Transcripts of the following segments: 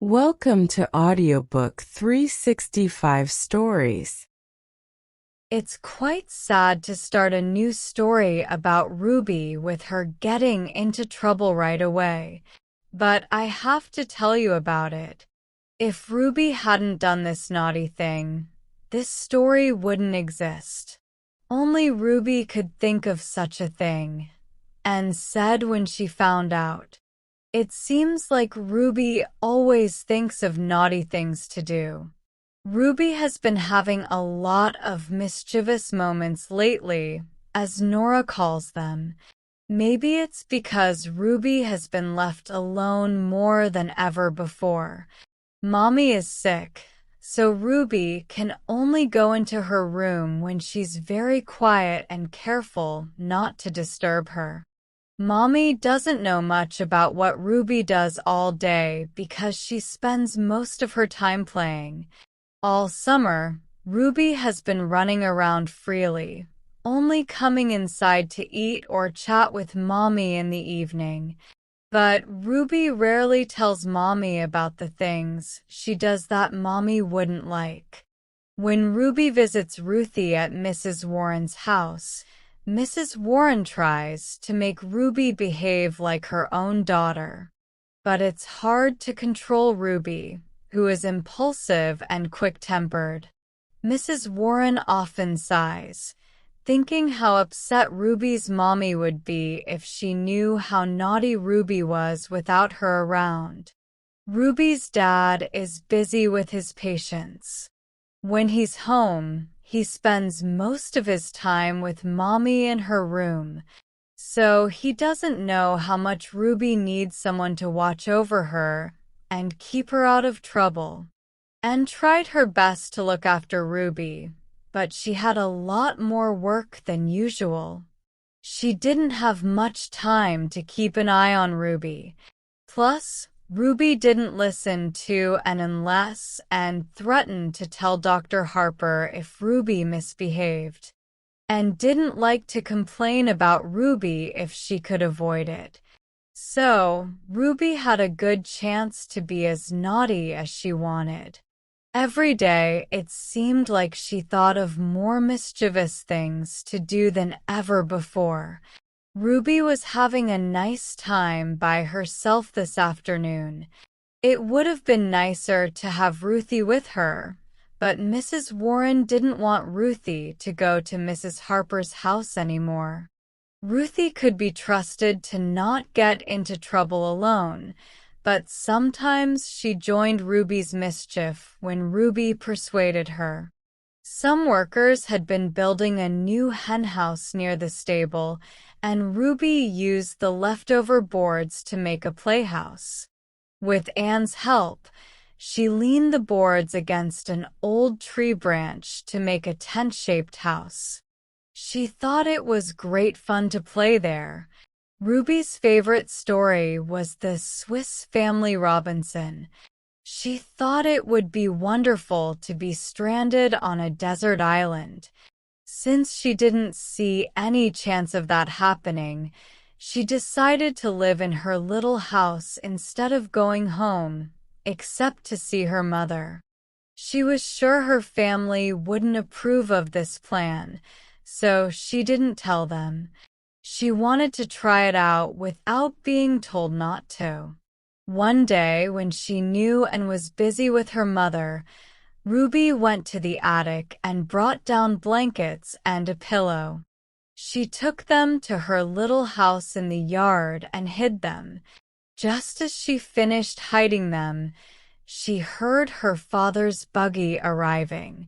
Welcome to Audiobook 365 Stories. It's quite sad to start a new story about Ruby with her getting into trouble right away, but I have to tell you about it. If Ruby hadn't done this naughty thing, this story wouldn't exist. Only Ruby could think of such a thing, and said when she found out. It seems like Ruby always thinks of naughty things to do. Ruby has been having a lot of mischievous moments lately, as Nora calls them. Maybe it's because Ruby has been left alone more than ever before. Mommy is sick, so Ruby can only go into her room when she's very quiet and careful not to disturb her. Mommy doesn't know much about what Ruby does all day because she spends most of her time playing. All summer, Ruby has been running around freely, only coming inside to eat or chat with Mommy in the evening. But Ruby rarely tells Mommy about the things she does that Mommy wouldn't like. When Ruby visits Ruthie at Mrs. Warren's house, Mrs. Warren tries to make Ruby behave like her own daughter. But it's hard to control Ruby, who is impulsive and quick-tempered. Mrs. Warren often sighs, thinking how upset Ruby's mommy would be if she knew how naughty Ruby was without her around. Ruby's dad is busy with his patients. When he's home, he spends most of his time with Mommy in her room, so he doesn't know how much Ruby needs someone to watch over her and keep her out of trouble. Anne tried her best to look after Ruby, but she had a lot more work than usual. She didn't have much time to keep an eye on Ruby. Plus, Ruby didn't listen to Anne unless Anne threatened to tell Dr. Harper if Ruby misbehaved, and didn't like to complain about Ruby if she could avoid it. So, Ruby had a good chance to be as naughty as she wanted. Every day, it seemed like she thought of more mischievous things to do than ever before. Ruby was having a nice time by herself this afternoon. It would have been nicer to have Ruthie with her, but Mrs. Warren didn't want Ruthie to go to Mrs. Harper's house anymore. Ruthie could be trusted to not get into trouble alone, but sometimes she joined Ruby's mischief when Ruby persuaded her. Some workers had been building a new henhouse near the stable, and Ruby used the leftover boards to make a playhouse. With Anne's help, she leaned the boards against an old tree branch to make a tent-shaped house. She thought it was great fun to play there. Ruby's favorite story was the Swiss Family Robinson. She thought it would be wonderful to be stranded on a desert island. Since she didn't see any chance of that happening, she decided to live in her little house instead of going home, except to see her mother. She was sure her family wouldn't approve of this plan, so she didn't tell them. She wanted to try it out without being told not to. One day, when she knew and was busy with her mother, Ruby went to the attic and brought down blankets and a pillow. She took them to her little house in the yard and hid them. Just as she finished hiding them, she heard her father's buggy arriving.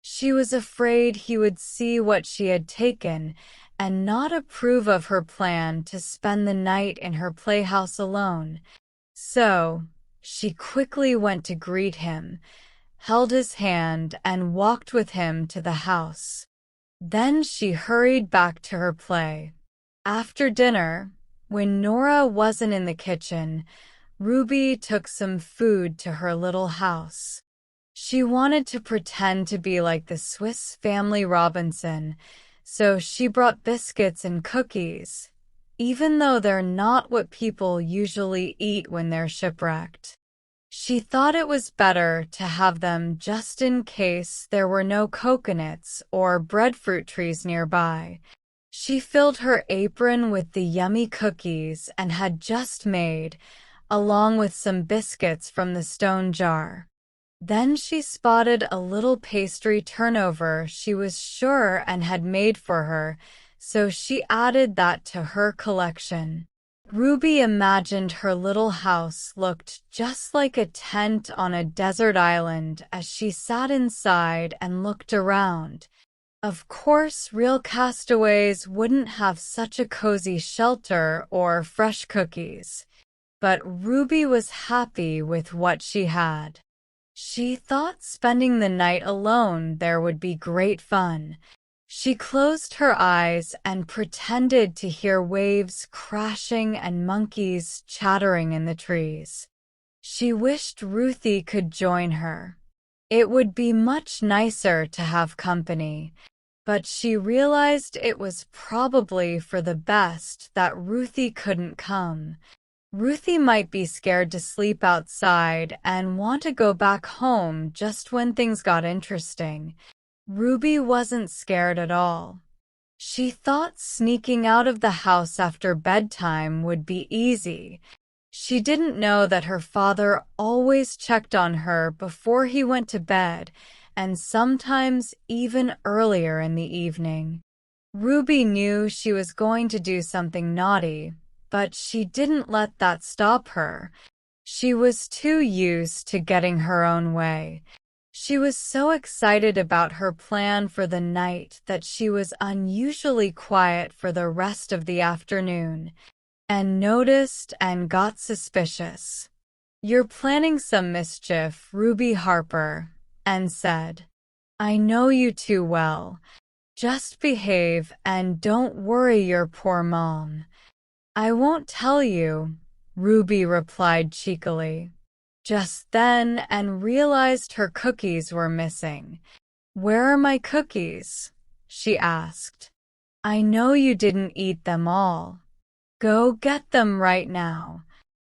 She was afraid he would see what she had taken and not approve of her plan to spend the night in her playhouse alone. So, she quickly went to greet him, held his hand, and walked with him to the house. Then she hurried back to her play. After dinner, when Nora wasn't in the kitchen, Ruby took some food to her little house. She wanted to pretend to be like the Swiss Family Robinson, so she brought biscuits and cookies, even though they're not what people usually eat when they're shipwrecked. She thought it was better to have them just in case there were no coconuts or breadfruit trees nearby. She filled her apron with the yummy cookies and had just made, along with some biscuits from the stone jar. Then she spotted a little pastry turnover she was sure and had made for her, so she added that to her collection. Ruby imagined her little house looked just like a tent on a desert island as she sat inside and looked around. Of course, real castaways wouldn't have such a cozy shelter or fresh cookies, but Ruby was happy with what she had. She thought spending the night alone there would be great fun. She closed her eyes and pretended to hear waves crashing and monkeys chattering in the trees. She wished Ruthie could join her. It would be much nicer to have company, but she realized it was probably for the best that Ruthie couldn't come. Ruthie might be scared to sleep outside and want to go back home just when things got interesting. Ruby wasn't scared at all. She thought sneaking out of the house after bedtime would be easy. She didn't know that her father always checked on her before he went to bed, and sometimes even earlier in the evening. Ruby knew she was going to do something naughty, but she didn't let that stop her. She was too used to getting her own way. She was so excited about her plan for the night that she was unusually quiet for the rest of the afternoon, and noticed and got suspicious. "You're planning some mischief, Ruby Harper," Anne said. "I know you too well. Just behave and don't worry your poor mom." "I won't tell you," Ruby replied cheekily. Just then Anne realized her cookies were missing. "Where are my cookies?" she asked. "I know you didn't eat them all. Go get them right now."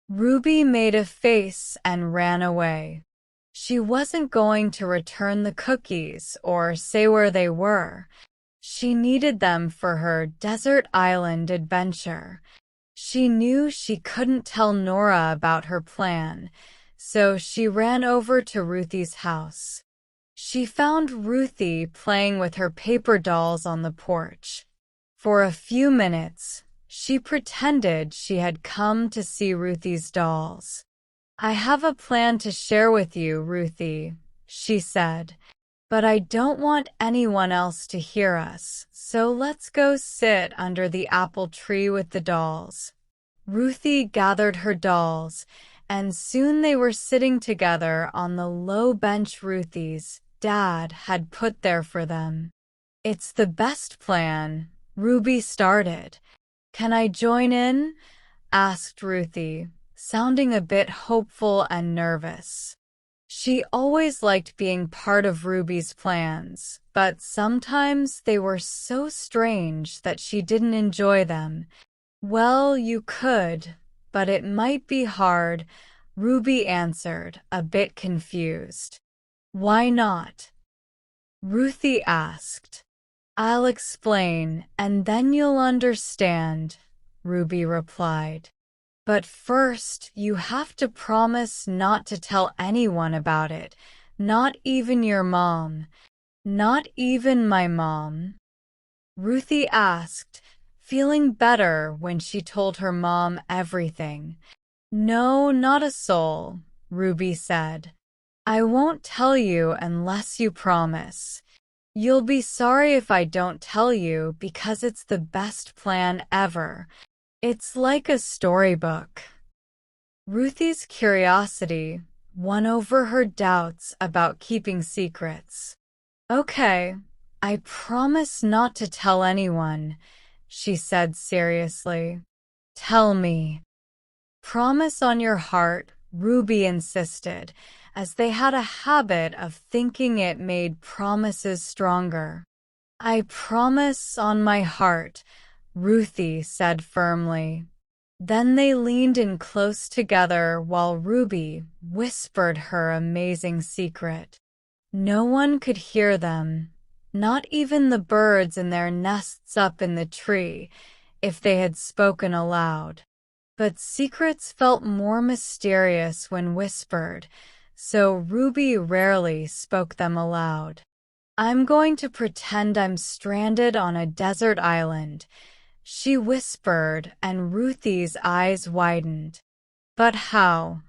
Ruby made a face and ran away. She wasn't going to return the cookies or say where they were. She needed them for her desert island adventure. She knew she couldn't tell Nora about her plan, so she ran over to Ruthie's house. She found Ruthie playing with her paper dolls on the porch. For a few minutes, she pretended she had come to see Ruthie's dolls. "I have a plan to share with you, Ruthie," she said, "but I don't want anyone else to hear us, so let's go sit under the apple tree with the dolls." Ruthie gathered her dolls, and soon they were sitting together on the low bench Ruthie's dad had put there for them. "It's the best plan," Ruby started. "Can I join in?" asked Ruthie, sounding a bit hopeful and nervous. She always liked being part of Ruby's plans, but sometimes they were so strange that she didn't enjoy them. "Well, you could, but it might be hard," Ruby answered, a bit confused. "Why not?" Ruthie asked. "I'll explain, and then you'll understand," Ruby replied. "But first, you have to promise not to tell anyone about it, not even your mom." "Not even my mom?" Ruthie asked, feeling better when she told her mom everything. "No, not a soul," Ruby said. "I won't tell you unless you promise. You'll be sorry if I don't tell you because it's the best plan ever. It's like a storybook." Ruthie's curiosity won over her doubts about keeping secrets. "Okay, I promise not to tell anyone," she said seriously. "Tell me." "Promise on your heart," Ruby insisted, as they had a habit of thinking it made promises stronger. "I promise on my heart," Ruthie said firmly. Then they leaned in close together while Ruby whispered her amazing secret. No one could hear them, not even the birds in their nests up in the tree, if they had spoken aloud. But secrets felt more mysterious when whispered, so Ruby rarely spoke them aloud. I'm going to pretend I'm stranded on a desert island, she whispered, and Ruthie's eyes widened. But how?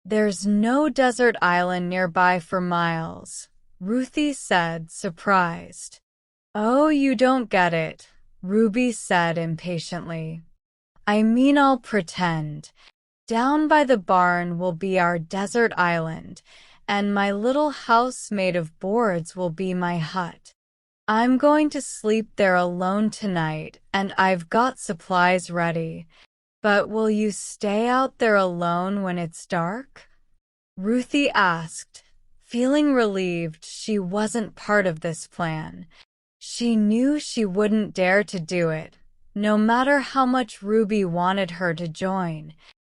There's no desert island nearby for miles, Ruthie said, surprised. Oh, you don't get it, Ruby said impatiently. I mean, I'll pretend. Down by the barn will be our desert island, and my little house made of boards will be my hut. I'm going to sleep there alone tonight, and I've got supplies ready. But will you stay out there alone when it's dark? Ruthie asked, feeling relieved she wasn't part of this plan. She knew she wouldn't dare to do it, no matter how much Ruby wanted her to join.